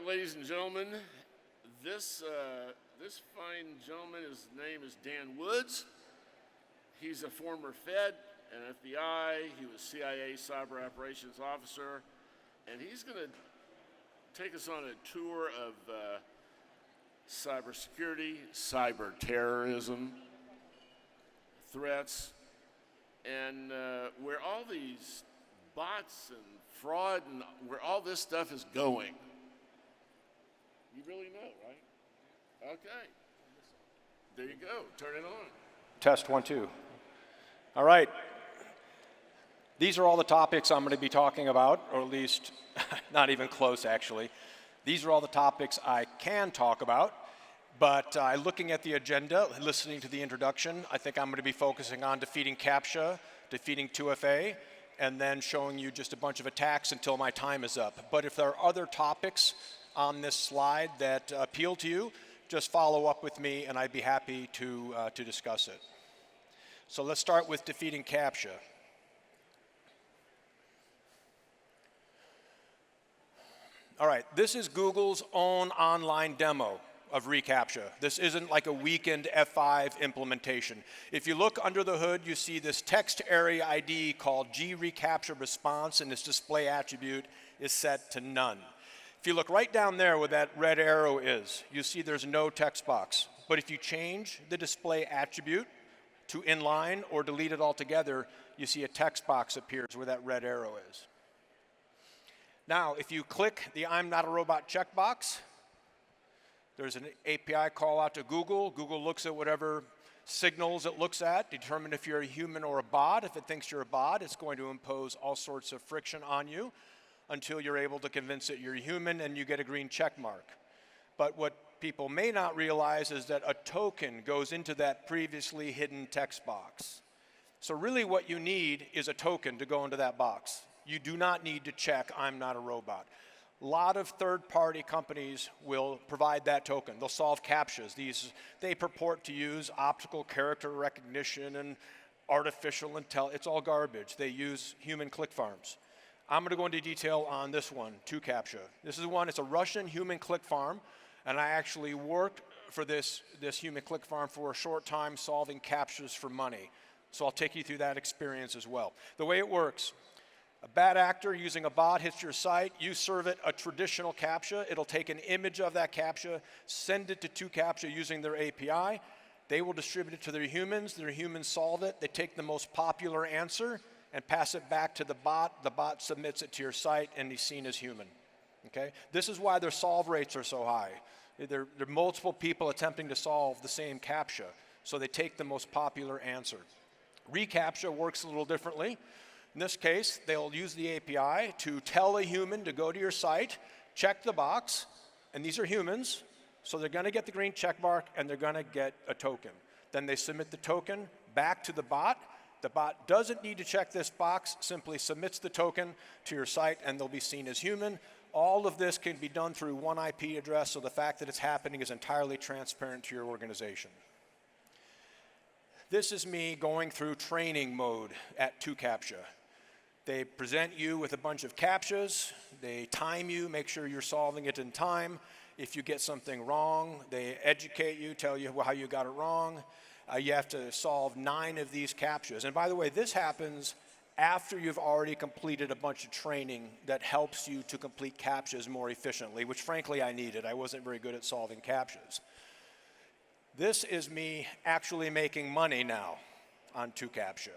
ladies and gentlemen. This fine gentleman, his name is Dan Woods. He's a former Fed and FBI. He was CIA Cyber Operations Officer. And he's going to take us on a tour of cybersecurity, cyber terrorism, threats, and where all these bots and fraud and where all this stuff is going. You really know, right? Okay. There you go. Turn it on. Test 1, 2. All right. These are all the topics I'm going to be talking about, or at least not even close, actually. These are all the topics I can talk about, but looking at the agenda, listening to the introduction, I think I'm going to be focusing on defeating CAPTCHA, defeating 2FA, and then showing you just a bunch of attacks until my time is up. But if there are other topics on this slide that appeal to you, just follow up with me and I'd be happy to discuss it. So let's start with defeating CAPTCHA. All right, this is Google's own online demo of reCAPTCHA. This isn't like a weekend F5 implementation. If you look under the hood, you see this text area ID called gReCAPTCHA response, and this display attribute is set to none. If you look right down there where that red arrow is, you see there's no text box. But if you change the display attribute to inline or delete it altogether, you see a text box appears where that red arrow is. Now, if you click the I'm not a robot checkbox, there's an API call out to Google. Google looks at whatever signals it looks at, determine if you're a human or a bot. If it thinks you're a bot, it's going to impose all sorts of friction on you until you're able to convince it you're human and you get a green check mark. But what people may not realize is that a token goes into that previously hidden text box. So really what you need is a token to go into that box. You do not need to check I'm not a robot. A lot of third-party companies will provide that token. They'll solve CAPTCHAs. They purport to use optical character recognition and artificial intelligence. It's all garbage. They use human click farms. I'm going to go into detail on this one, 2CAPTCHA. This is one, it's a Russian human click farm, and I actually worked for this human click farm for a short time solving CAPTCHAs for money. So I'll take you through that experience as well. The way it works, a bad actor using a bot hits your site, you serve it a traditional CAPTCHA, it'll take an image of that CAPTCHA, send it to 2CAPTCHA using their API, they will distribute it to their humans solve it, they take the most popular answer and pass it back to the bot submits it to your site and he's seen as human, okay? This is why their solve rates are so high. There are multiple people attempting to solve the same CAPTCHA, so they take the most popular answer. reCAPTCHA works a little differently. In this case, they'll use the API to tell a human to go to your site, check the box, and these are humans, so they're going to get the green check mark and they're going to get a token. Then they submit the token back to the bot. The bot doesn't need to check this box, simply submits the token to your site and they'll be seen as human. All of this can be done through one IP address, so the fact that it's happening is entirely transparent to your organization. This is me going through training mode at 2CAPTCHA. They present you with a bunch of CAPTCHAs, they time you, make sure you're solving it in time. If you get something wrong, they educate you, tell you how you got it wrong. You have to solve 9 of these CAPTCHAs. And by the way, this happens after you've already completed a bunch of training that helps you to complete CAPTCHAs more efficiently, which frankly I needed. I wasn't very good at solving CAPTCHAs. This is me actually making money now on 2CAPTCHA.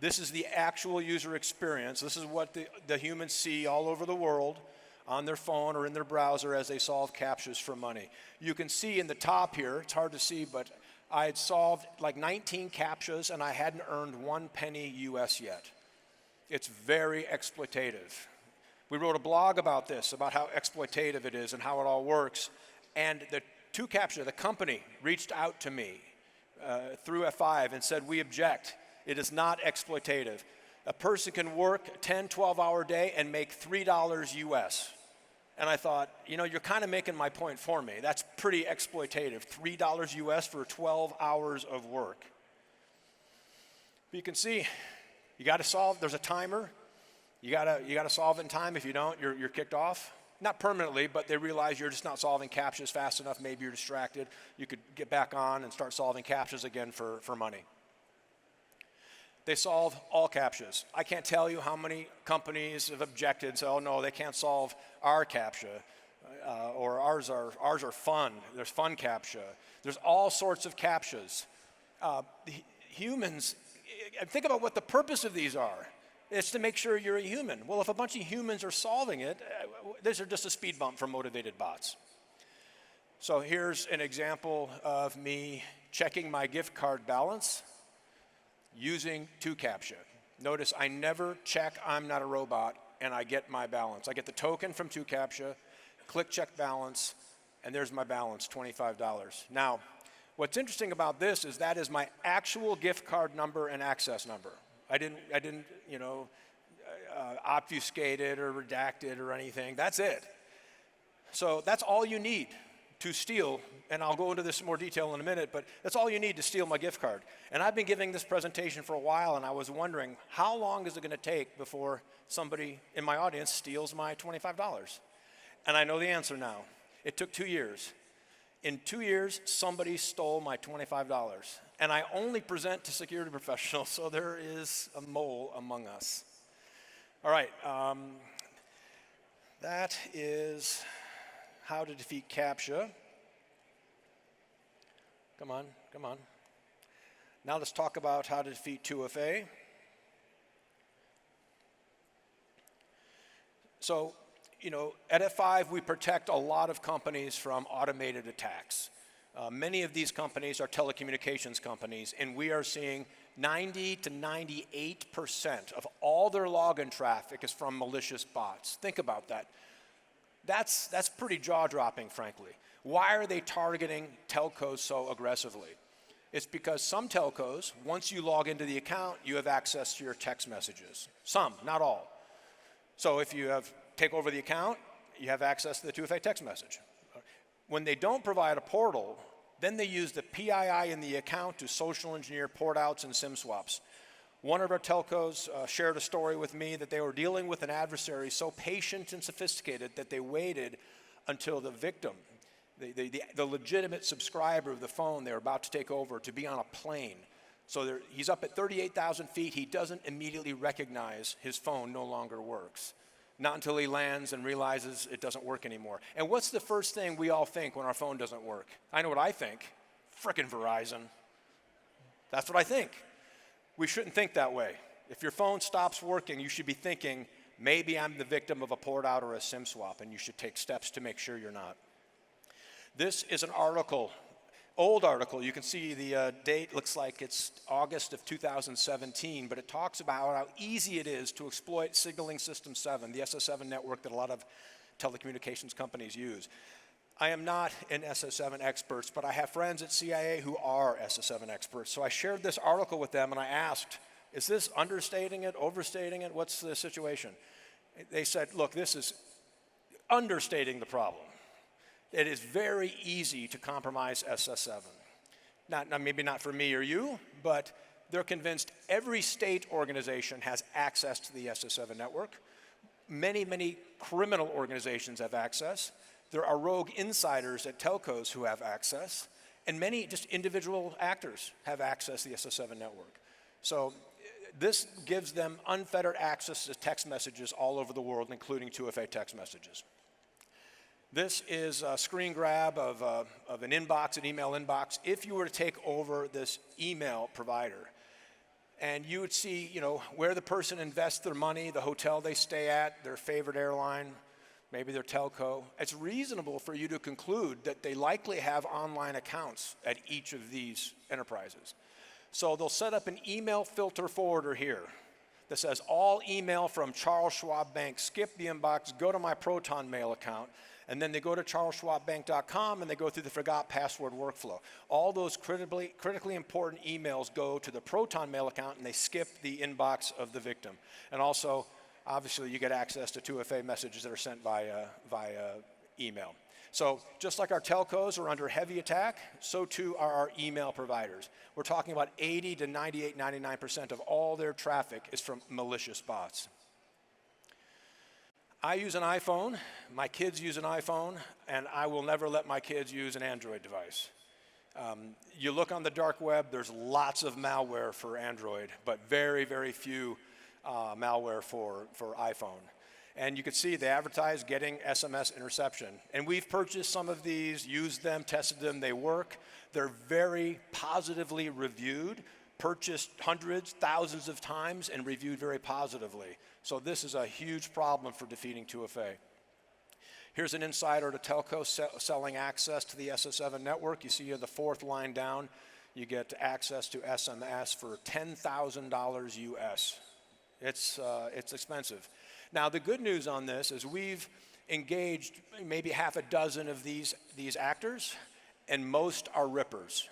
This is the actual user experience. This is what the humans see all over the world on their phone or in their browser as they solve CAPTCHAs for money. You can see in the top here, it's hard to see, but I had solved like 19 CAPTCHAs and I hadn't earned 1 penny US yet. It's very exploitative. We wrote a blog about this, about how exploitative it is and how it all works. And the 2CAPTCHA, the company, reached out to me through F5 and said, we object. It is not exploitative. A person can work a 10, 12-hour day and make $3 US. And I thought, you know, you're kind of making my point for me. That's pretty exploitative, $3 US for 12 hours of work. But you can see, you got to solve, there's a timer. You got to solve it in time. If you don't, you're kicked off. not permanently, but they realize you're just not solving CAPTCHAs fast enough, maybe you're distracted, you could get back on and start solving CAPTCHAs again for money. They solve all CAPTCHAs. I can't tell you how many companies have objected and said, oh no, they can't solve our CAPTCHA, or ours are fun. There's fun CAPTCHA. There's all sorts of CAPTCHAs. Humans, think about what the purpose of these are. It's to make sure you're a human. Well, if a bunch of humans are solving it, these are just a speed bump for motivated bots. So here's an example of me checking my gift card balance using 2CAPTCHA. Notice I never check I'm not a robot and I get my balance. I get the token from 2CAPTCHA, click check balance, and there's my balance, $25. Now, what's interesting about this is that is my actual gift card number and access number. I didn't, obfuscate it or redact it or anything. That's it. So that's all you need to steal, and I'll go into this in more detail in a minute, but that's all you need to steal my gift card. And I've been giving this presentation for a while, and I was wondering, how long is it going to take before somebody in my audience steals my $25? And I know the answer now. It took 2 years. In 2 years, somebody stole my $25. And I only present to security professionals, so there is a mole among us. All right, that is how to defeat CAPTCHA. Come on. Now let's talk about how to defeat 2FA. So, at F5, we protect a lot of companies from automated attacks. Many of these companies are telecommunications companies, and we are seeing 90 to 98% of all their login traffic is from malicious bots. Think about that. That's pretty jaw-dropping, frankly. Why are they targeting telcos so aggressively? It's because some telcos, once you log into the account, you have access to your text messages. Some, not all. So if you take over the account, you have access to the 2FA text message. When they don't provide a portal, then they use the PII in the account to social engineer port outs and SIM swaps. One of our telcos shared a story with me that they were dealing with an adversary so patient and sophisticated that they waited until the victim, the legitimate subscriber of the phone they were about to take over, to be on a plane. So he's up at 38,000 feet. He doesn't immediately recognize his phone no longer works. Not until he lands and realizes it doesn't work anymore. And what's the first thing we all think when our phone doesn't work? I know what I think. Frickin' Verizon. That's what I think. We shouldn't think that way. If your phone stops working, you should be thinking, maybe I'm the victim of a port out or a SIM swap, and you should take steps to make sure you're not. This is an article, old article. You can see the date looks like it's August of 2017, but it talks about how easy it is to exploit Signaling System 7, the SS7 network that a lot of telecommunications companies use. I am not an SS7 expert, but I have friends at CIA who are SS7 experts. So I shared this article with them and I asked, is this understating it, overstating it? What's the situation? They said, look, this is understating the problem. It is very easy to compromise SS7. Maybe not for me or you, but they're convinced every state organization has access to the SS7 network. Many criminal organizations have access. There are rogue insiders at telcos who have access, and many just individual actors have access to the SS7 network. So this gives them unfettered access to text messages all over the world, including 2FA text messages. This is a screen grab of an inbox, an email inbox. If you were to take over this email provider, and you would see, where the person invests their money, the hotel they stay at, their favorite airline, maybe their telco, it's reasonable for you to conclude that they likely have online accounts at each of these enterprises. So they'll set up an email filter forwarder here that says all email from Charles Schwab Bank, skip the inbox, go to my Proton Mail account, and then they go to charlesschwabbank.com and they go through the forgot password workflow. All those critically important emails go to the Proton Mail account and they skip the inbox of the victim. And also, obviously, you get access to 2FA messages that are sent via email. So just like our telcos are under heavy attack, so too are our email providers. We're talking about 80 to 98, 99% of all their traffic is from malicious bots. I use an iPhone, my kids use an iPhone, and I will never let my kids use an Android device. You look on the dark web, there's lots of malware for Android, but very, very few malware for iPhone. And you can see they advertise getting SMS interception. And we've purchased some of these, used them, tested them, they work. They're very positively reviewed, purchased hundreds, thousands of times, and reviewed very positively. So this is a huge problem for defeating 2FA. Here's an insider at a telco selling access to the SS7 network. You see here the fourth line down, you get access to SMS for $10,000 US. It's expensive. Now the good news on this is we've engaged maybe half a dozen of these actors, and most are rippers.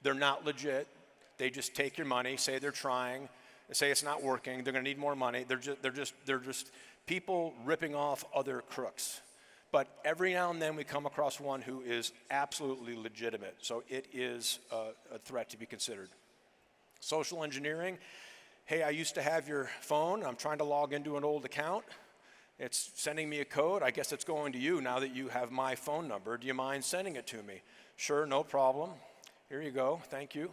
They're not legit. They just take your money, say they're trying, say it's not working, they're going to need more money. They're just people ripping off other crooks. But every now and then we come across one who is absolutely legitimate. So it is a threat to be considered. Social engineering. Hey, I used to have your phone. I'm trying to log into an old account. It's sending me a code. I guess it's going to you now that you have my phone number. Do you mind sending it to me? Sure, no problem. Here you go. Thank you.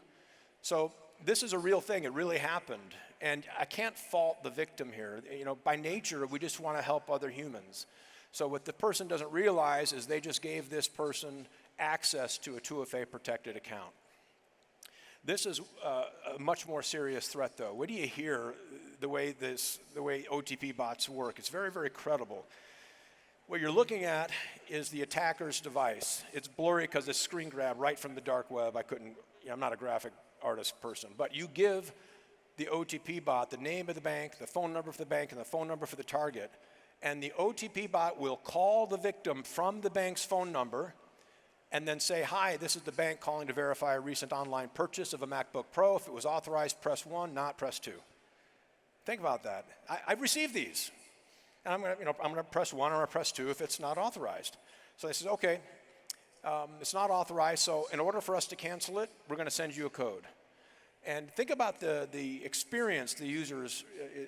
So this is a real thing. It really happened. And I can't fault the victim here. You know, by nature, we just want to help other humans. So what the person doesn't realize is they just gave this person access to a 2FA protected account. This is a much more serious threat, though. What do you hear the way OTP bots work? It's very, very credible. What you're looking at is the attacker's device. It's blurry because it's screen grab right from the dark web. I'm not a graphic artist person, but you give the OTP bot the name of the bank, the phone number for the bank, and the phone number for the target, and the OTP bot will call the victim from the bank's phone number and then say, hi, this is the bank calling to verify a recent online purchase of a MacBook Pro. If it was authorized, press 1, not press 2. Think about that. I've received these. And I'm going to press 1 or I'm going to press 2 if it's not authorized. So they says, okay, it's not authorized, so in order for us to cancel it, we're going to send you a code. And think about the experience the user is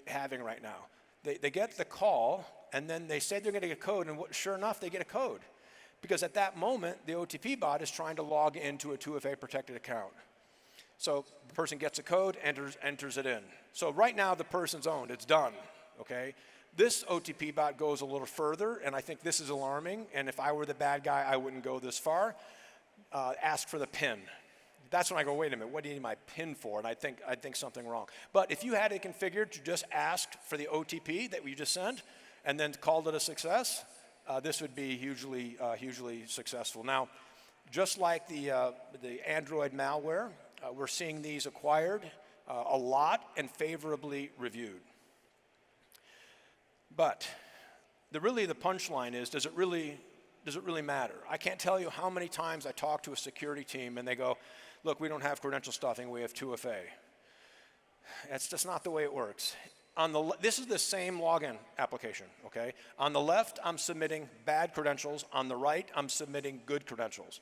having right now. They get the call, and then they say they're going to get a code, and sure enough, they get a code. Because at that moment, the OTP bot is trying to log into a 2FA protected account. So the person gets a code, enters it in. So right now, the person's owned. It's done, okay? This OTP bot goes a little further, and I think this is alarming. And if I were the bad guy, I wouldn't go this far. Ask for the PIN. That's when I go, wait a minute, what do you need my PIN for? And I think something wrong. But if you had it configured to just ask for the OTP that we just sent, and then called it a success, this would be hugely successful. Now, just like the Android malware, we're seeing these acquired a lot and favorably reviewed. But the punchline is, does it really matter? I can't tell you how many times I talk to a security team and they go, look, we don't have credential stuffing, we have 2FA. That's just not the way it works. This is the same login application, okay? On the left, I'm submitting bad credentials. On the right, I'm submitting good credentials.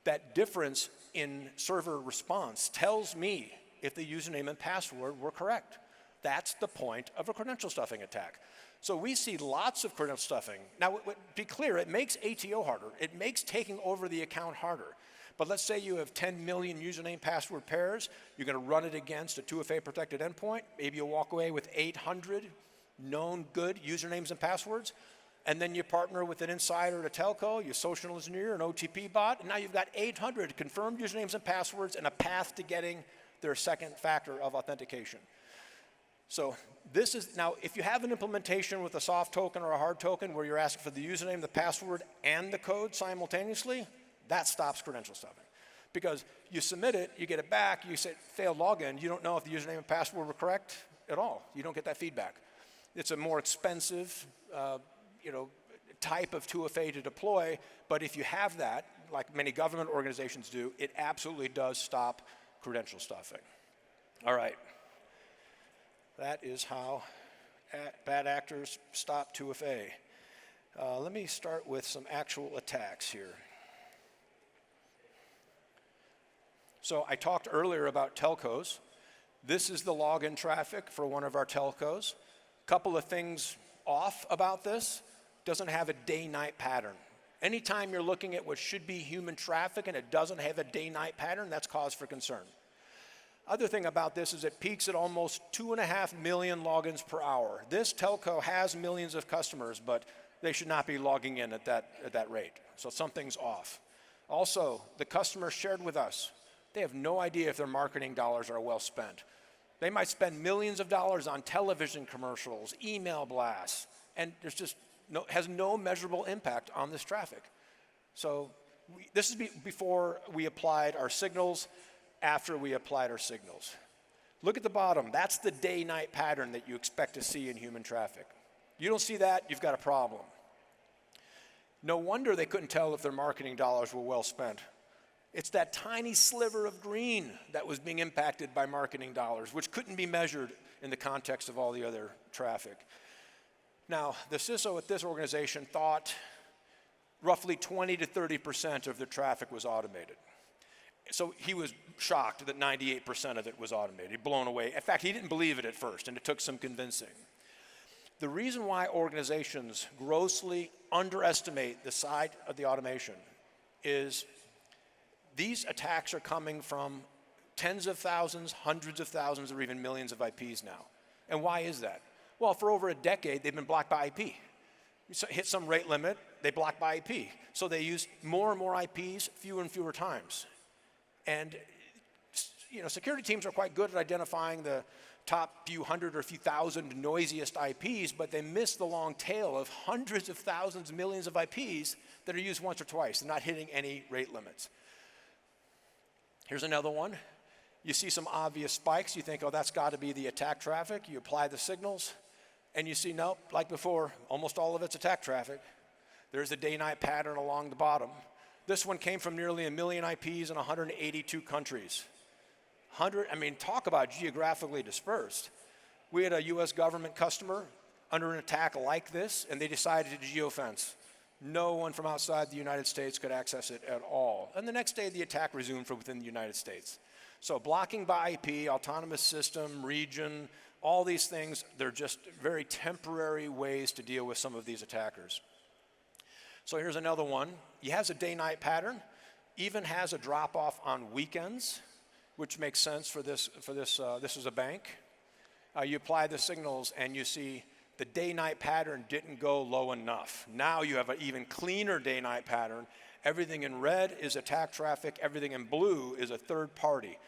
That difference in server response tells me if the username and password were correct. That's the point of a credential stuffing attack. So we see lots of credential stuffing. Now, be clear, it makes ATO harder. It makes taking over the account harder. But let's say you have 10 million username password pairs. You're going to run it against a 2FA protected endpoint. Maybe you'll walk away with 800 known good usernames and passwords. And then you partner with an insider at a telco, you social engineer, an OTP bot, and now you've got 800 confirmed usernames and passwords and a path to getting their second factor of authentication. So this is, now if you have an implementation with a soft token or a hard token where you're asking for the username, the password, and the code simultaneously, that stops credential stuffing. Because you submit it, you get it back, you say failed login, you don't know if the username and password were correct at all. You don't get that feedback. It's a more expensive type of 2FA to deploy, but if you have that, like many government organizations do, it absolutely does stop credential stuffing. All right. That is how bad actors stop 2FA. Let me start with some actual attacks here. So I talked earlier about telcos. This is the login traffic for one of our telcos. Couple of things off about this doesn't have a day-night pattern. Anytime you're looking at what should be human traffic and it doesn't have a day-night pattern, that's cause for concern. Other thing about this is it peaks at almost 2.5 million logins per hour. This telco has millions of customers, but they should not be logging in at that rate. So something's off. Also, the customers shared with us, they have no idea if their marketing dollars are well spent. They might spend millions of dollars on television commercials, email blasts, and there's just has no measurable impact on this traffic. So this is before we applied our signals, after we applied our signals. Look at the bottom. That's the day-night pattern that you expect to see in human traffic. You don't see that, you've got a problem. No wonder they couldn't tell if their marketing dollars were well spent. It's that tiny sliver of green that was being impacted by marketing dollars, which couldn't be measured in the context of all the other traffic. Now, the CISO at this organization thought roughly 20 to 30% of the traffic was automated. So he was shocked that 98% of it was automated, blown away. In fact, he didn't believe it at first, and it took some convincing. The reason why organizations grossly underestimate the size of the automation is these attacks are coming from tens of thousands, hundreds of thousands, or even millions of IPs now. And why is that? Well, for over a decade, they've been blocked by IP. You hit some rate limit, they block by IP. So they use more and more IPs, fewer and fewer times. And security teams are quite good at identifying the top few hundred or few thousand noisiest IPs, but they miss the long tail of hundreds of thousands, millions of IPs that are used once or twice and not hitting any rate limits. Here's another one. You see some obvious spikes. You think, oh, that's got to be the attack traffic. You apply the signals, and you see, nope, like before, almost all of it's attack traffic. There's a day-night pattern along the bottom. This one came from nearly 1 million IPs in 182 countries. Talk about geographically dispersed. We had a US government customer under an attack like this, and they decided to geofence. No one from outside the United States could access it at all. And the next day, the attack resumed from within the United States. So blocking by IP, autonomous system, region, all these things, they're just very temporary ways to deal with some of these attackers. So here's another one. He has a day-night pattern, even has a drop-off on weekends, which makes sense for this. This is a bank. You apply the signals, and you see the day-night pattern didn't go low enough. Now you have an even cleaner day-night pattern. Everything in red is attack traffic. Everything in blue is a third party.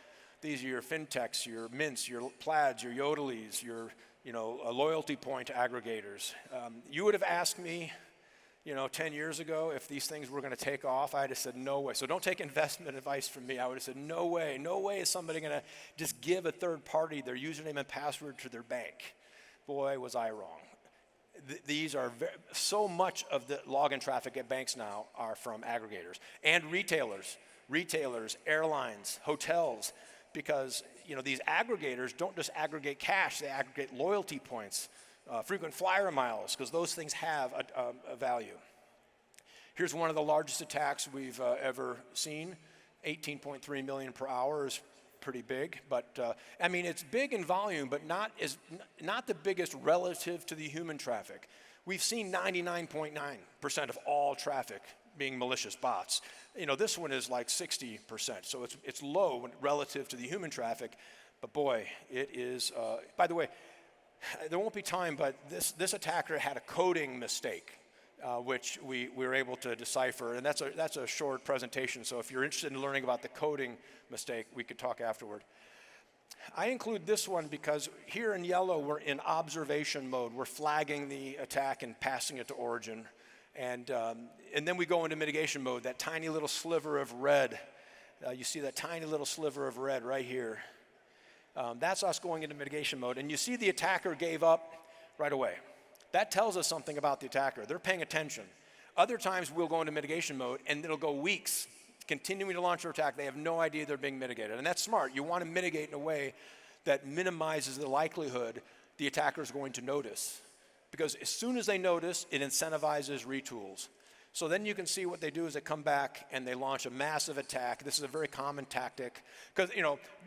These are your fintechs, your mints, your plaids, your yodelies, your loyalty point aggregators. You would have asked me 10 years ago if these things were going to take off. I'd have said no way. So don't take investment advice from me. I would have said no way. No way is somebody going to just give a third party their username and password to their bank. Boy, was I wrong. These are so much of the login traffic at banks now are from aggregators and retailers, airlines, hotels, because these aggregators don't just aggregate cash; they aggregate loyalty points, frequent flyer miles, because those things have a value. Here's one of the largest attacks we've ever seen. 18.3 million per hour is pretty big, but it's big in volume, but not the biggest relative to the human traffic. We've seen 99.9% of all traffic being malicious bots. This one is like 60%, so it's low relative to the human traffic, but boy, it is. By the way, there won't be time, but this attacker had a coding mistake, which we were able to decipher, and that's a short presentation. So if you're interested in learning about the coding mistake, we could talk afterward. I include this one because here in yellow we're in observation mode. We're flagging the attack and passing it to origin, and then we go into mitigation mode. That tiny little sliver of red, you see that tiny little sliver of red right here. That's us going into mitigation mode, and you see the attacker gave up right away. That tells us something about the attacker. They're paying attention. Other times we'll go into mitigation mode, and it'll go weeks continuing to launch their attack. They have no idea they're being mitigated, and that's smart. You want to mitigate in a way that minimizes the likelihood the attacker is going to notice, because as soon as they notice, it incentivizes retools. So then you can see what they do is they come back and they launch a massive attack. This is a very common tactic because,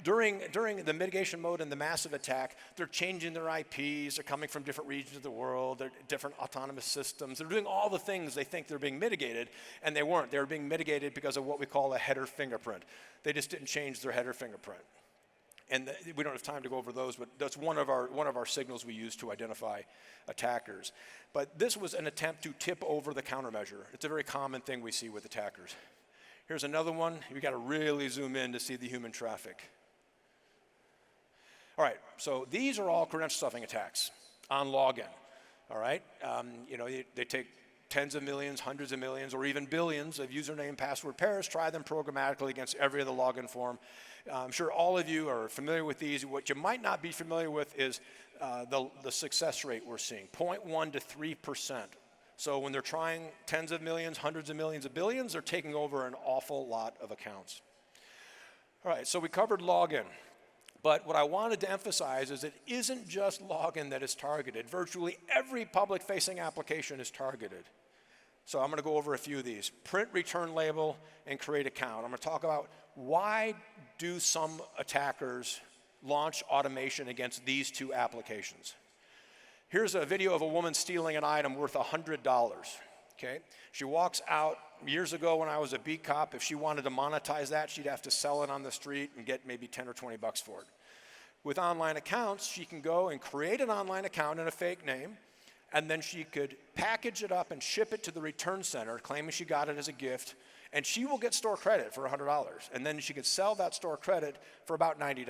during the mitigation mode and the massive attack, they're changing their IPs, they're coming from different regions of the world, they're different autonomous systems. They're doing all the things they think they're being mitigated, and they weren't. They were being mitigated because of what we call a header fingerprint. They just didn't change their header fingerprint. And we don't have time to go over those, but that's one of our signals we use to identify attackers. But this was an attempt to tip over the countermeasure. It's a very common thing we see with attackers. Here's another one. You got to really zoom in to see the human traffic. All right, so these are all credential stuffing attacks on login. All right, they take tens of millions, hundreds of millions, or even billions of username password pairs, try them programmatically against every other login form. I'm sure all of you are familiar with these. What you might not be familiar with is the success rate we're seeing, 0.1 to 3%. So when they're trying tens of millions, hundreds of millions of billions, they're taking over an awful lot of accounts. All right, so we covered login. But what I wanted to emphasize is it isn't just login that is targeted. Virtually every public-facing application is targeted. So I'm going to go over a few of these. Print, return label, and create account. I'm going to talk about why do some attackers launch automation against these two applications. Here's a video of a woman stealing an item worth $100. Okay? She walks out. Years ago when I was a beat cop, if she wanted to monetize that, she'd have to sell it on the street and get maybe 10 or 20 bucks for it. With online accounts, she can go and create an online account in a fake name, and then she could package it up and ship it to the return center, claiming she got it as a gift, and she will get store credit for $100. And then she could sell that store credit for about $90.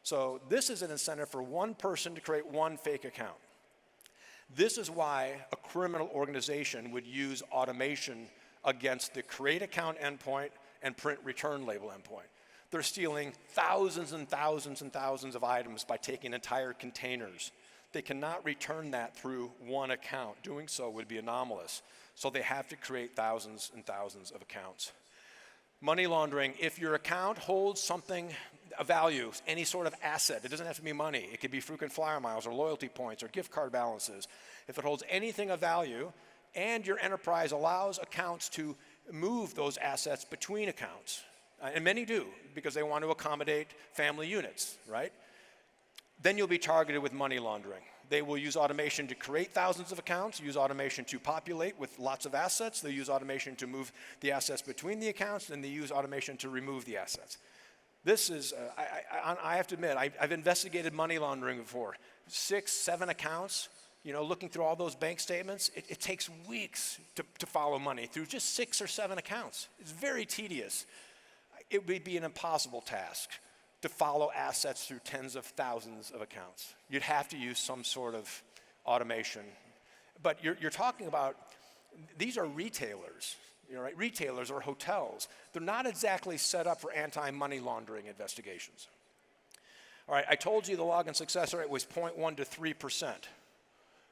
So this is an incentive for one person to create one fake account. This is why a criminal organization would use automation against the create account endpoint and print return label endpoint. They're stealing thousands and thousands and thousands of items by taking entire containers. They cannot return that through one account. Doing so would be anomalous. So they have to create thousands and thousands of accounts. Money laundering, if your account holds something of value, any sort of asset, it doesn't have to be money. It could be frequent flyer miles or loyalty points or gift card balances. If it holds anything of value and your enterprise allows accounts to move those assets between accounts, and many do because they want to accommodate family units, right? Then you'll be targeted with money laundering. They will use automation to create thousands of accounts, use automation to populate with lots of assets. They use automation to move the assets between the accounts, and they use automation to remove the assets. This is, I have to admit, I've investigated money laundering before. 6, 7 accounts, looking through all those bank statements, it takes weeks to follow money through just 6 or 7 accounts. It's very tedious. It would be an impossible task to follow assets through tens of thousands of accounts. You'd have to use some sort of automation. But you're talking about, these are retailers, right? Retailers or hotels. They're not exactly set up for anti-money laundering investigations. All right, I told you the login success rate was 0.1 to 3%.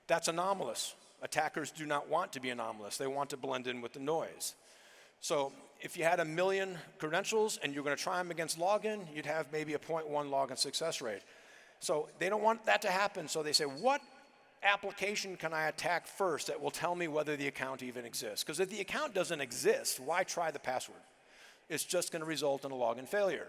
That's anomalous. Attackers do not want to be anomalous. They want to blend in with the noise. So if you had 1 million credentials and you're going to try them against login, you'd have maybe a 0.1 login success rate. So they don't want that to happen, so they say, what application can I attack first that will tell me whether the account even exists? Because if the account doesn't exist, why try the password? It's just going to result in a login failure.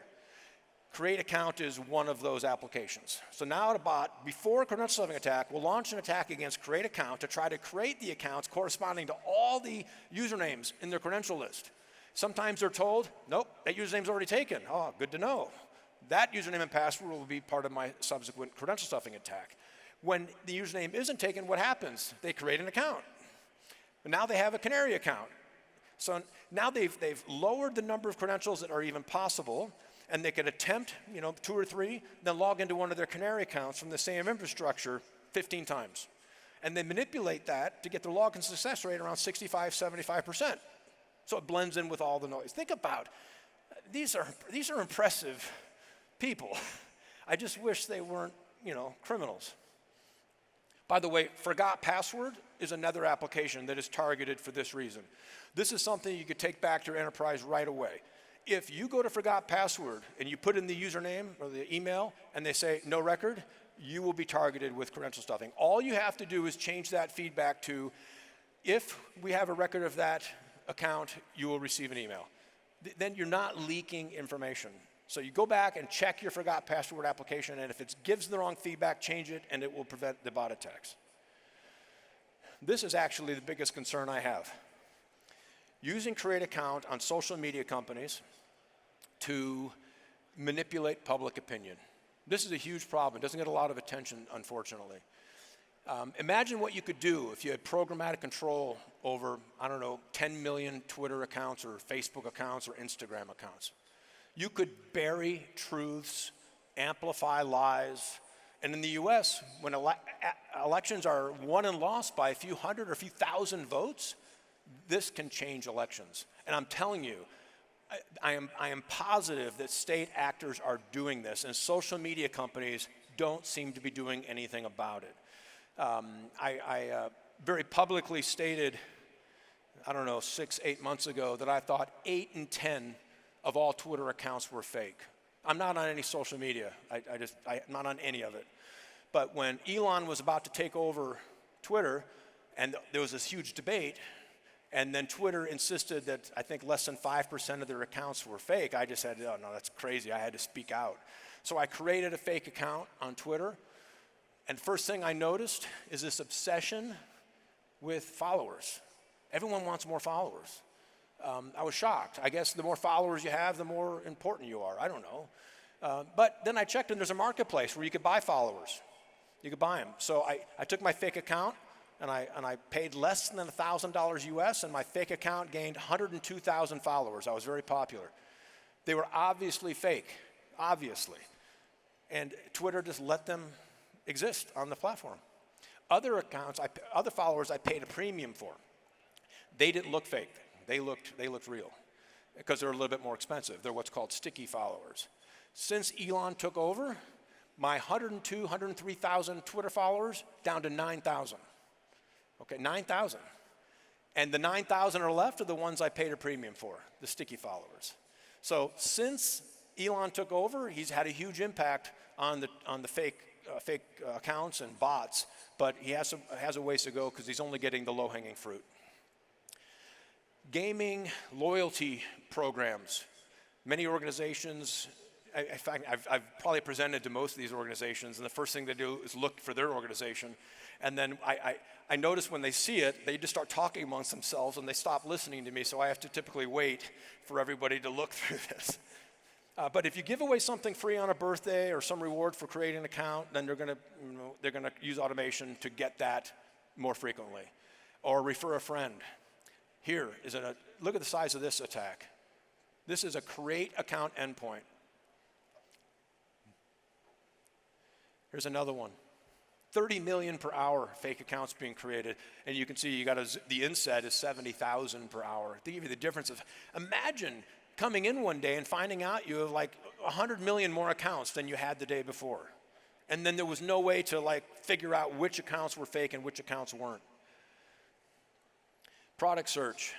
Create account is one of those applications. So now a bot, before a credential stuffing attack, will launch an attack against create account to try to create the accounts corresponding to all the usernames in their credential list. Sometimes they're told, nope, that username's already taken. Oh, good to know. That username and password will be part of my subsequent credential stuffing attack. When the username isn't taken, what happens? They create an account. And now they have a canary account. So now they've lowered the number of credentials that are even possible, and they could attempt, 2 or 3, then log into one of their canary accounts from the same infrastructure 15 times. And they manipulate that to get their login success rate around 65, 75%. So it blends in with all the noise. Think about, these are impressive people. I just wish they weren't, criminals. By the way, forgot password is another application that is targeted for this reason. This is something you could take back to your enterprise right away. If you go to forgot password and you put in the username or the email and they say no record, you will be targeted with credential stuffing. All you have to do is change that feedback to If we have a record of that account, you will receive an email. Then you're not leaking information. So you go back and check your forgot password application, and if it gives the wrong feedback, change it, and it will prevent the bot attacks. This is actually the biggest concern I have. Using Create Account on social media companies to manipulate public opinion. This is a huge problem. It doesn't get a lot of attention, unfortunately. Imagine what you could do if you had programmatic control over, 10 million Twitter accounts or Facebook accounts or Instagram accounts. You could bury truths, amplify lies, and in the US, when elections are won and lost by a few hundred or a few thousand votes, this can change elections. And I'm telling you, I am positive that state actors are doing this, and social media companies don't seem to be doing anything about it. I very publicly stated, 6-8 months ago, that I thought 8 in 10 of all Twitter accounts were fake. I'm not on any social media. I'm not on any of it. But when Elon was about to take over Twitter, and there was this huge debate, and then Twitter insisted that I think less than 5% of their accounts were fake, I just said, oh no, that's crazy. I had to speak out. So I created a fake account on Twitter, and first thing I noticed is this obsession with followers. Everyone wants more followers. I was shocked. I guess the more followers you have, the more important you are. I don't know. But then I checked, and there's a marketplace where you could buy followers. You could buy them. So I took my fake account, and I paid less than $1,000 US, and my fake account gained 102,000 followers. I was very popular. They were obviously fake, obviously. And Twitter just let them exist on the platform. Other accounts, other followers I paid a premium for. They didn't look fake. They looked real because they're a little bit more expensive. They're what's called sticky followers. Since Elon took over, my 103,000 Twitter followers down to 9,000. Okay, 9,000. And the 9,000 are left are the ones I paid a premium for, the sticky followers. So since Elon took over, he's had a huge impact on the fake accounts and bots, but he has a ways to go because he's only getting the low-hanging fruit. Gaming loyalty programs. Many organizations, in fact, I've probably presented to most of these organizations, and the first thing they do is look for their organization. And then I notice when they see it, they just start talking amongst themselves and they stop listening to me, so I have to typically wait for everybody to look through this. But if you give away something free on a birthday or some reward for creating an account, then they're gonna use automation to get that more frequently. Or refer a friend. Here is look at the size of this attack. This is a create account endpoint. Here's another one. 30 million per hour fake accounts being created, and you can see the inset is 70,000 per hour. To give you the difference of, imagine coming in one day and finding out you have like 100 million more accounts than you had the day before. And then there was no way to figure out which accounts were fake and which accounts weren't. Product search.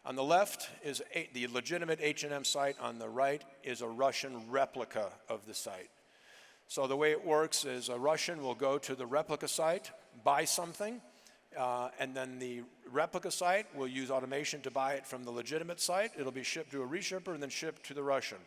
On the left is the legitimate H&M site. On the right is a Russian replica of the site. So the way it works is a Russian will go to the replica site, buy something, and then the replica site will use automation to buy it from the legitimate site. It'll be shipped to a reshipper and then shipped to the Russian.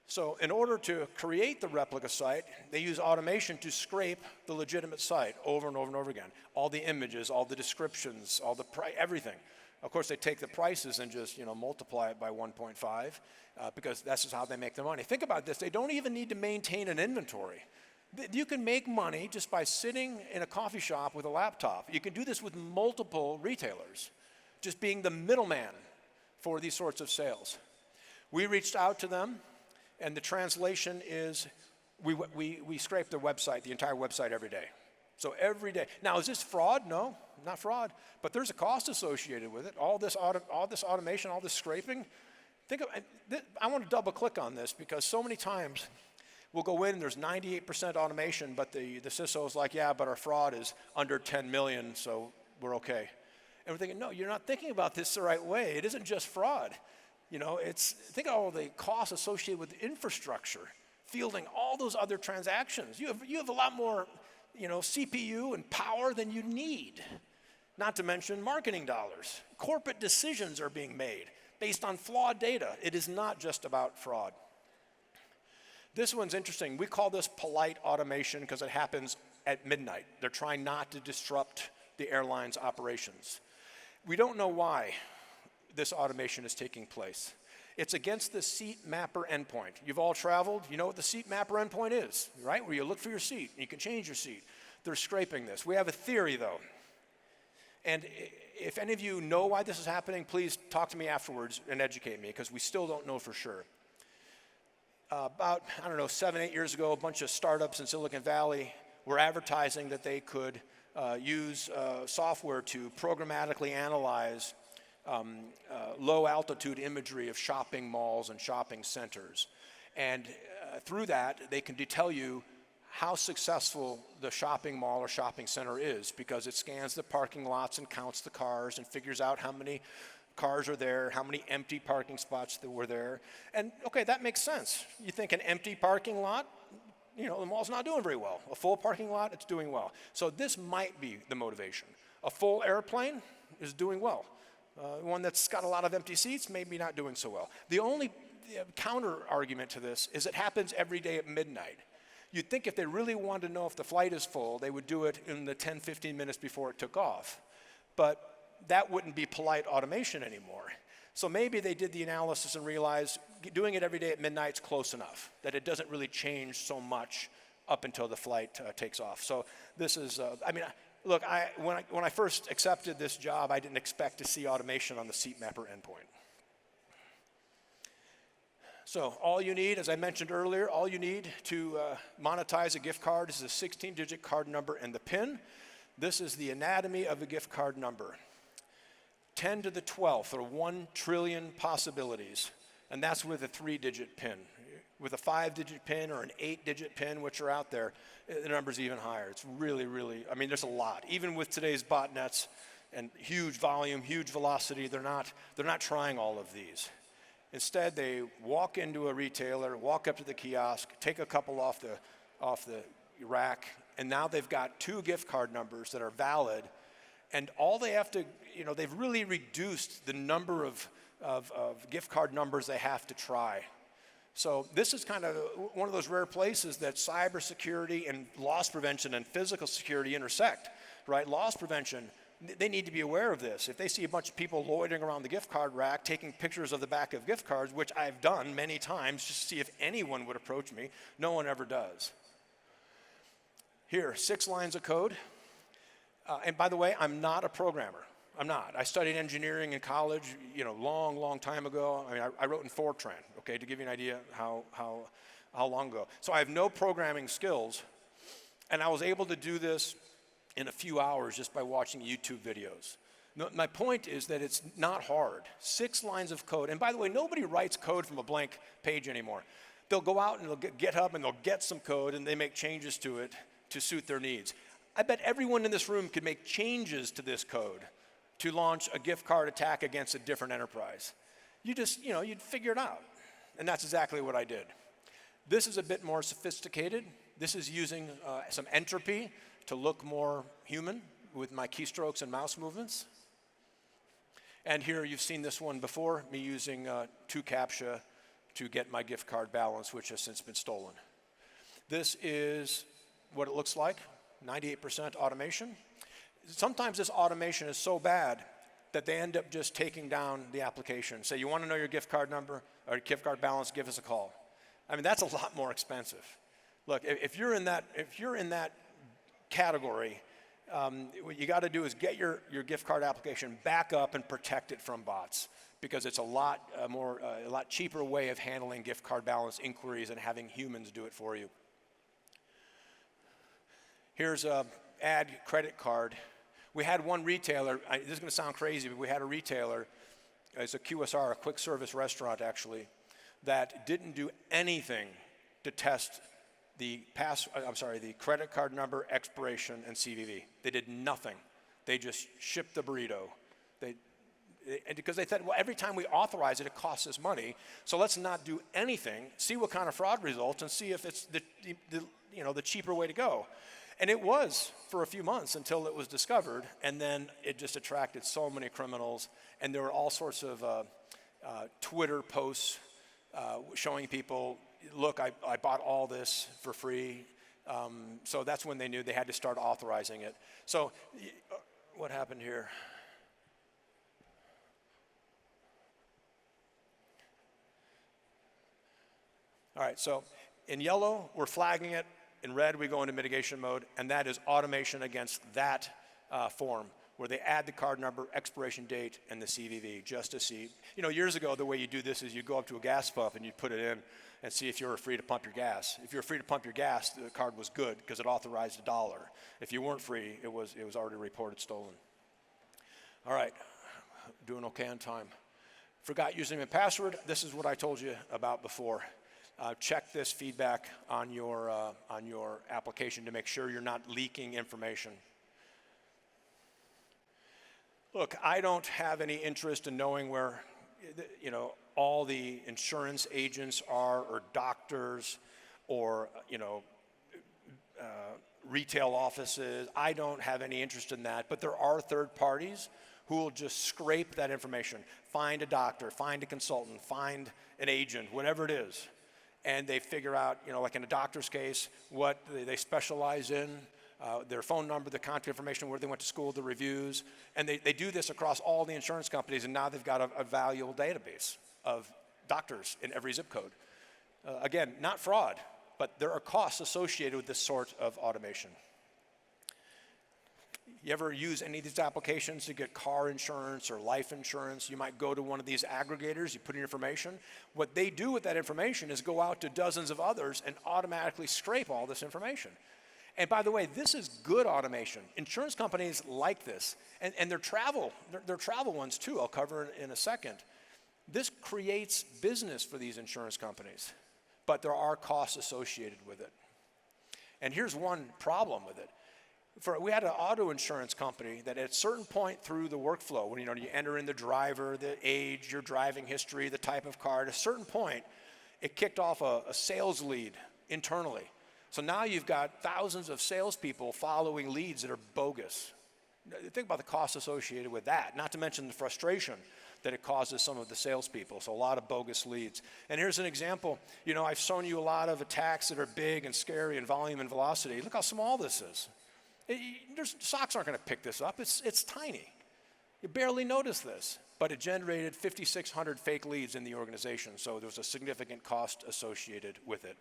So in order to create the replica site, they use automation to scrape the legitimate site over and over and over again. All the images, all the descriptions, all the everything. Of course, they take the prices and just multiply it by 1.5 because that's just how they make their money. Think about this. They don't even need to maintain an inventory. You can make money just by sitting in a coffee shop with a laptop. You can do this with multiple retailers, just being the middleman for these sorts of sales. We reached out to them, and the translation is we scrape their website, the entire website every day. So every day. Now, is this fraud? No, not fraud. But there's a cost associated with it. All this automation, all this scraping. I want to double click on this because so many times we'll go in, there's 98% automation, but the CISO is like, yeah, but our fraud is under 10 million, so we're okay. And we're thinking, no, you're not thinking about this the right way. It isn't just fraud. Think of all the costs associated with infrastructure, fielding all those other transactions. You have a lot more, CPU and power than you need. not to mention marketing dollars. Corporate decisions are being made based on flawed data. It is not just about fraud. This one's interesting. We call this polite automation because it happens at midnight. They're trying not to disrupt the airline's operations. We don't know why this automation is taking place. It's against the seat mapper endpoint. You've all traveled, you know what the seat mapper endpoint is, right? Where you look for your seat, and you can change your seat. They're scraping this. We have a theory though. And if any of you know why this is happening, please talk to me afterwards and educate me, because we still don't know for sure. About, 7, 8 years ago, a bunch of startups in Silicon Valley were advertising that they could use software to programmatically analyze low altitude imagery of shopping malls and shopping centers. And through that, they can tell you how successful the shopping mall or shopping center is, because it scans the parking lots and counts the cars and figures out how many cars are there, how many empty parking spots that were there. And okay, that makes sense. You think an empty parking lot, the mall's not doing very well. A full parking lot, it's doing well. So this might be the motivation. A full airplane is doing well. One that's got a lot of empty seats, maybe not doing so well. The only counter argument to this is it happens every day at midnight. You'd think if they really wanted to know if the flight is full, they would do it in the 10, 15 minutes before it took off. But that wouldn't be polite automation anymore. So maybe they did the analysis and realized doing it every day at midnight is close enough, that it doesn't really change so much up until the flight takes off. So this is, look, when I first accepted this job, I didn't expect to see automation on the seat mapper endpoint. So all you need, as I mentioned earlier, all you need to monetize a gift card is a 16-digit card number and the PIN. This is the anatomy of a gift card number. 10 to the 12th, or 1 trillion possibilities, and that's with a 3-digit PIN. With a 5-digit PIN or an 8-digit PIN, which are out there, the number's even higher. It's really, there's a lot. Even with today's botnets and huge volume, huge velocity, they're not trying all of these. Instead, they walk into a retailer, walk up to the kiosk, take a couple off the rack, and now they've got 2 gift card numbers that are valid, and all they have to, they've really reduced the number of gift card numbers they have to try. So this is kind of one of those rare places that cybersecurity and loss prevention and physical security intersect, right? Loss prevention, they need to be aware of this. If they see a bunch of people loitering around the gift card rack, taking pictures of the back of gift cards, which I've done many times just to see if anyone would approach me, no one ever does. Here, 6 lines of code. And by the way, I'm not a programmer. I'm not. I studied engineering in college, long time ago. I wrote in Fortran, okay, to give you an idea how long ago. So I have no programming skills, and I was able to do this in a few hours just by watching YouTube videos. No, my point is that it's not hard. 6 lines of code. And by the way, nobody writes code from a blank page anymore. They'll go out and they'll get GitHub and they'll get some code and they make changes to it to suit their needs. I bet everyone in this room could make changes to this code to launch a gift card attack against a different enterprise. You just, you'd figure it out. And that's exactly what I did. This is a bit more sophisticated. This is using some entropy to look more human with my keystrokes and mouse movements. And here you've seen this one before, me using 2CAPTCHA to get my gift card balance, which has since been stolen. This is what it looks like, 98% automation. Sometimes this automation is so bad that they end up just taking down the application. Say, you want to know your gift card number or gift card balance, give us a call. That's a lot more expensive. Look, if you're in that category, what you got to do is get your gift card application back up and protect it from bots, because it's a lot cheaper way of handling gift card balance inquiries and having humans do it for you. Here's a add credit card. We had one retailer, this is going to sound crazy, but we had a retailer, it's a QSR, a quick service restaurant actually, that didn't do anything to test the credit card number, expiration, and CVV. They did nothing. They just shipped the burrito. Because they said, well, every time we authorize it, it costs us money, so let's not do anything, see what kind of fraud results, and see if it's the cheaper way to go. And it was for a few months until it was discovered, and then it just attracted so many criminals, and there were all sorts of Twitter posts showing people, look, I bought all this for free. So that's when they knew they had to start authorizing it. So what happened here? All right, so in yellow, we're flagging it. In red, we go into mitigation mode, and that is automation against that form, where they add the card number, expiration date, and the CVV, just to see. You know, years ago, the way you do this is you go up to a gas pump and you put it in and see if you were free to pump your gas. If you were free to pump your gas, the card was good because it authorized $1. If you weren't free, it was already reported stolen. All right, doing okay on time. Forgot username and password. This is what I told you about before. Check this feedback on your application to make sure you're not leaking information. Look, I don't have any interest in knowing where, you know, all the insurance agents are, or doctors, or, you know, retail offices. I don't have any interest in that, but there are third parties who will just scrape that information. Find a doctor, find a consultant, find an agent, whatever it is. And they figure out, you know, like in a doctor's case, what they specialize in, their phone number, the contact information, where they went to school, the reviews. And they do this across all the insurance companies, and now they've got a valuable database of doctors in every zip code. Again, not fraud, but there are costs associated with this sort of automation. You ever use any of these applications to get car insurance or life insurance? You might go to one of these aggregators, you put in information. What they do with that information is go out to dozens of others and automatically scrape all this information. And by the way, this is good automation. Insurance companies like this, and their travel ones too, I'll cover in a second. This creates business for these insurance companies, but there are costs associated with it. And here's one problem with it. We had an auto insurance company that at a certain point through the workflow, when you enter in the driver, the age, your driving history, the type of car, at a certain point, it kicked off a sales lead internally. So now you've got thousands of salespeople following leads that are bogus. Think about the costs associated with that, not to mention the frustration that it causes some of the salespeople. So a lot of bogus leads. And here's an example. You know, I've shown you a lot of attacks that are big and scary in volume and velocity. Look how small this is. Socks aren't going to pick this up. It's tiny. You barely notice this. But it generated 5,600 fake leads in the organization, so there was a significant cost associated with it.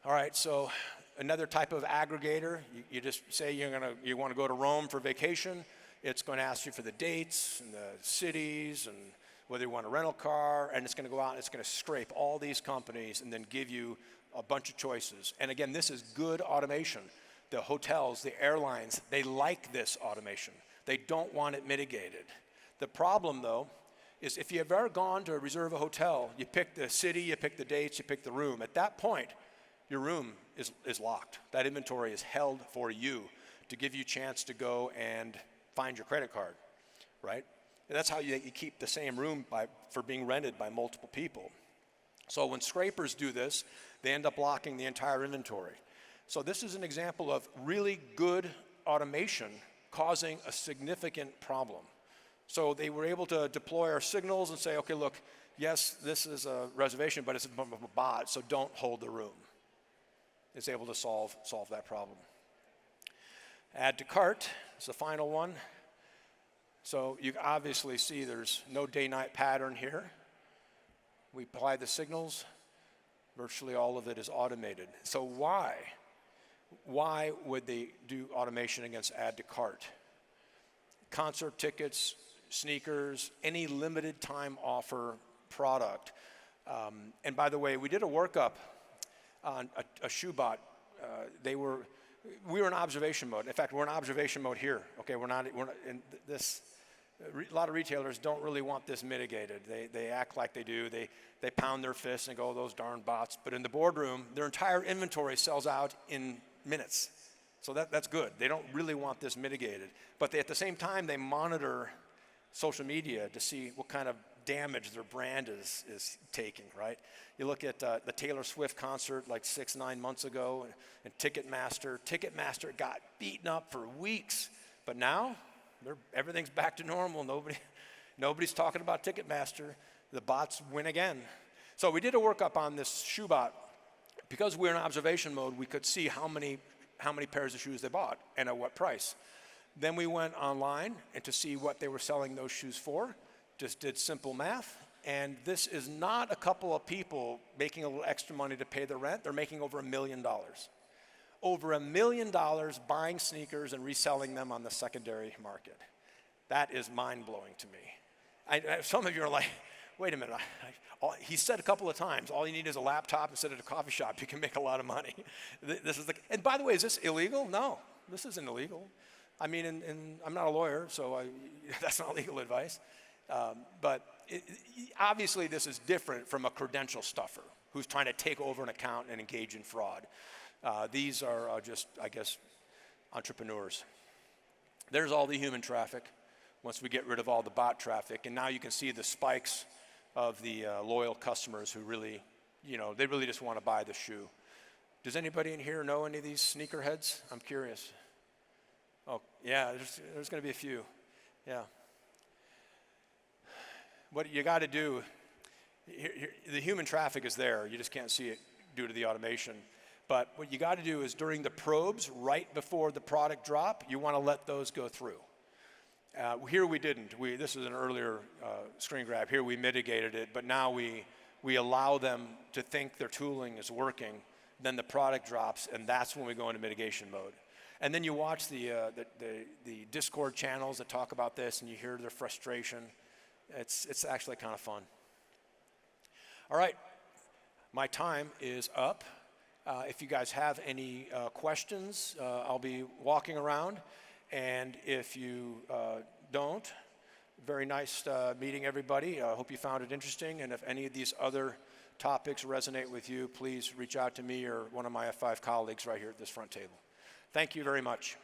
All right, so another type of aggregator, you just say you want to go to Rome for vacation. It's going to ask you for the dates and the cities and whether you want a rental car, and it's going to go out and it's going to scrape all these companies and then give you a bunch of choices. And again, this is good automation. The hotels, the airlines, they like this automation. They don't want it mitigated. The problem, though, is if you've ever gone to reserve a hotel, you pick the city, you pick the dates, you pick the room. At that point, your room is locked. That inventory is held for you to give you a chance to go and find your credit card, right? And that's how you keep the same room for being rented by multiple people. So when scrapers do this, they end up locking the entire inventory. So this is an example of really good automation causing a significant problem. So they were able to deploy our signals and say, okay, look, yes, this is a reservation, but it's a bot, so don't hold the room. It's able to solve that problem. Add to cart is the final one. So you obviously see there's no day-night pattern here. We apply the signals. Virtually all of it is automated. So why would they do automation against add to cart? Concert tickets, sneakers, any limited time offer product. And by the way, we did a workup on a shoe bot. We were in observation mode. In fact, we're in observation mode here. Okay, we're not in this. A lot of retailers don't really want this mitigated. They act like they do. They pound their fists and go, oh, those darn bots. But in the boardroom, their entire inventory sells out in minutes. So that's good. They don't really want this mitigated. But at the same time, they monitor social media to see what kind of damage their brand is taking, right? You look at the Taylor Swift concert like 6-9 months ago, and Ticketmaster. Ticketmaster got beaten up for weeks, but now everything's back to normal. Nobody's talking about Ticketmaster. The bots win again. So we did a workup on this shoe bot. Because we're in observation mode, we could see how many pairs of shoes they bought and at what price. Then we went online and to see what they were selling those shoes for. Just did simple math. And this is not a couple of people making a little extra money to pay the rent. They're making over $1 million. Over $1 million buying sneakers and reselling them on the secondary market. That is mind-blowing to me. Some of you are like, wait a minute. He said a couple of times, all you need is a laptop and sit at a coffee shop. You can make a lot of money. And by the way, is this illegal? No, this isn't illegal. I mean, and I'm not a lawyer, so that's not legal advice. But obviously, this is different from a credential stuffer who's trying to take over an account and engage in fraud. These are just, I guess, entrepreneurs. There's all the human traffic once we get rid of all the bot traffic. And now you can see the spikes of the loyal customers who really, they really just want to buy the shoe. Does anybody in here know any of these sneakerheads? I'm curious. Oh, yeah, there's going to be a few. Yeah. What you got to do, the human traffic is there. You just can't see it due to the automation. But what you got to do is during the probes, right before the product drop, you want to let those go through. Here we didn't. This is an earlier screen grab. Here we mitigated it, but now we allow them to think their tooling is working. Then the product drops, and that's when we go into mitigation mode. And then you watch the Discord channels that talk about this, and you hear their frustration. It's actually kind of fun. All right, my time is up. If you guys have any questions, I'll be walking around. And if you don't, very nice meeting everybody. I hope you found it interesting. And if any of these other topics resonate with you, please reach out to me or one of my F5 colleagues right here at this front table. Thank you very much.